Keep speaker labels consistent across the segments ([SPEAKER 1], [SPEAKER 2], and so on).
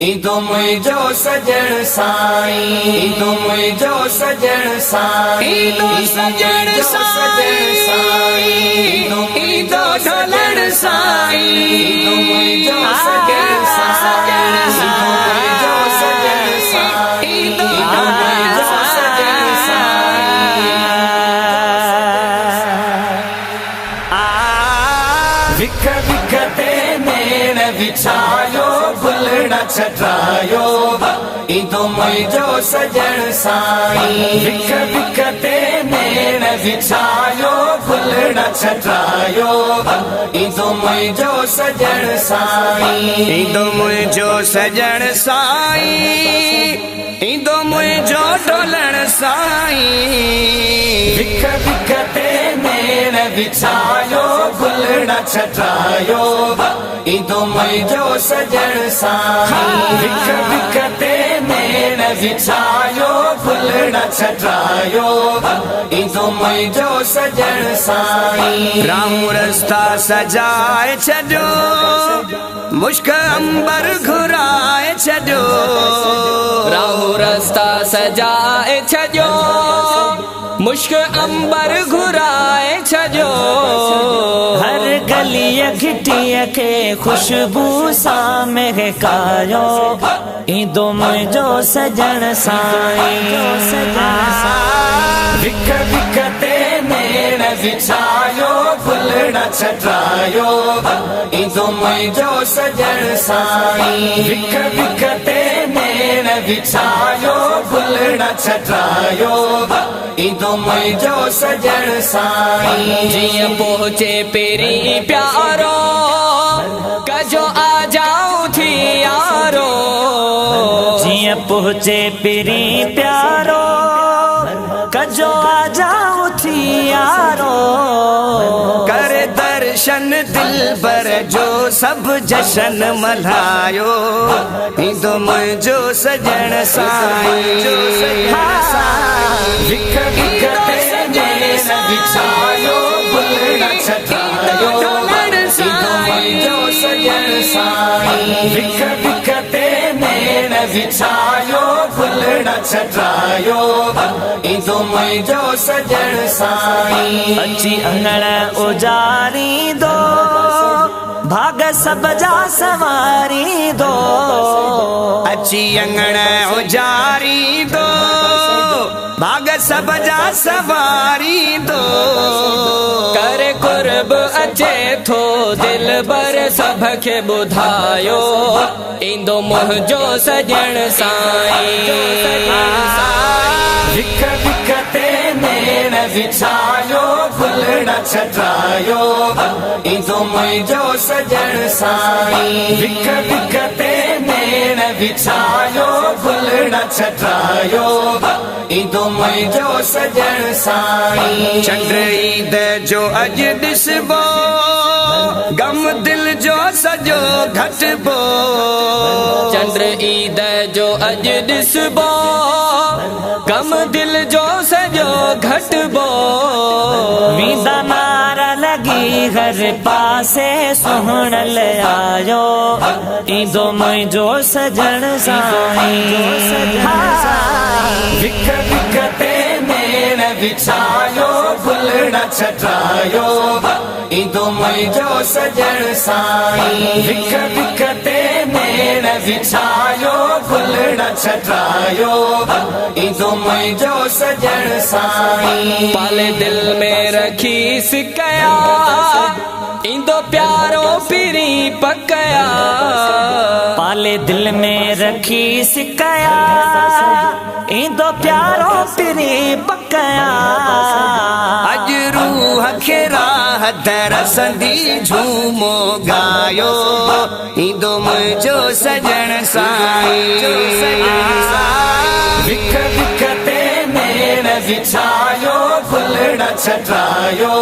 [SPEAKER 1] ईदो मुझो सजण साईं, ईदो मुझो सजण साईं, ईदो सजण साईं, ईदो ढोलण साईं, ईदो मुझो सजण साईं, ईदो मुझो सजण साईं, ईदो मुझो सजण साईं। विख विख ते नेण विछायो गुलड़ा छटायो, ईदो मुझो सजण साईं। विख विख ते नेण विछायो गुलड़ा छटायो, ईदो मुझो सजण साईं।
[SPEAKER 2] ईदो मुझो सजण साईं, ईदो मुझो ढोलण साईं।
[SPEAKER 1] विख विख ते नेण विछायो गुलड़ा छटायो, ईदो मुझो सजण साईं। विख विख ते नेण विछायो गुलड़ा छटायो, ईदो मुझो सजण साईं।
[SPEAKER 2] राहूं रस्ता सजाए छॾियो, मुश्क अंबर घुराए छॾियो।
[SPEAKER 3] राहूं रस्ता सजाए छॾियो, मुश्क अंबर घुराए छॾियो।
[SPEAKER 4] हर गलीअ घिटीअ खे ख़ुशबू सां महकायो, ईदो मुझो सजण साईं।
[SPEAKER 1] विख विख ते नेण विछायो गुलड़ा छटायो, ईदो मुझो सजण साईं। विख विख ते नेण विछायो गुलड़ा छटायो, ईदो मुझो सजण साईं।
[SPEAKER 3] जीअं पहुचे पेरी प्यारो, कजो आ जाऊं थी यारो।
[SPEAKER 4] जीअं पहुचे पेरी प्यारो, कजो आ जाऊं थी यारो।
[SPEAKER 2] करे दर्शन दिलबर जो सब जशन मल्हायो, ईदो मुझो सजण साईं।
[SPEAKER 1] विख विख ते नेण विछायो गुलड़ा छटायो, ईदो मुझो सजण साईं। विख विख ते नेण विछायो गुलड़ा छटायो, ईदो मुझो सजण साईं।
[SPEAKER 4] अची अंगण उजारींदो, भाग सब जा सवारींदो।
[SPEAKER 2] अची अंगण उजारींदो, भाग सब जा सवारींदो।
[SPEAKER 3] करे कुर्ब अचे थो दिल बर सभ खे ॿुधायो, ईंदो मुंहिंजो सजण साईं।
[SPEAKER 1] विख विख ते नेण विछायो गुलड़ा छटायो, ईदो मुझो सजण साईं। विख विख ते नेण विछायो गुलड़ा छटायो, ईदो मुझो सजण साईं।
[SPEAKER 2] चंड ईद जो अॼु ॾिसबो, गम दिल जो सॼो घटबो।
[SPEAKER 3] चंड ईद जो अॼु ॾिसबो, गम दिल जो सॼो घटबो।
[SPEAKER 4] वींदा नारा लॻी हर पासे सुहिणल आयो, ईदो मुझो सजण साईं।
[SPEAKER 1] विख विख ते नेण विछायो गुलड़ा छटायो, ईदो मुझो सजण साईं। विख विख ते नेण विछायो गुलड़ा छटायो, ईदो मुझो सजण साईं।
[SPEAKER 3] पाले दिल में रखी सिकया, ईंदो प्यारो पिरी पकया।
[SPEAKER 4] पाले दिल में रखी सिकया, ईंदो प्यारो पिरी पकया।
[SPEAKER 2] अॼ रूह खे राहत रसंदी झूमो गायो, ईदो मुझो सजण साईं।
[SPEAKER 1] विख विख ते नेण विछायो गुलड़ा छटायो,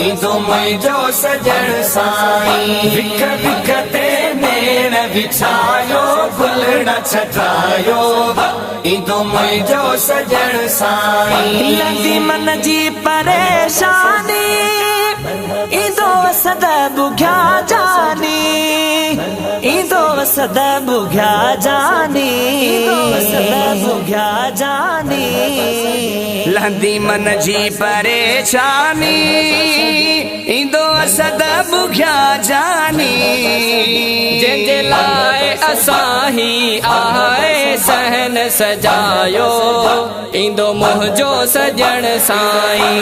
[SPEAKER 1] ईदो मुझो सजण साईं। विख विख ते नेण विछायो गुलड़ा छटायो, ईदो मुझो सजण साईं।
[SPEAKER 4] लॻी मन जी परेशानी, ईदो सद बुघिया जानी। ईदो सदा बुघ्या जानी, सदा बुघ्या जानी।
[SPEAKER 2] लहंदी मन जी परेशानी, ईंदो सदा बुघ्या जानी।
[SPEAKER 3] जंहिंजे लाइ असां ही आए सहन सजायो, ईंदो मुंहिंजो सजण साईं।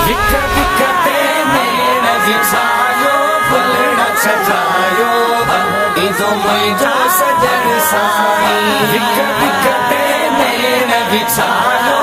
[SPEAKER 1] विख विख ते नेण विछायो, भुल न छटायो, ईंदो मुंहिंजो सजण साईं। विख विख ते नेण विछायो,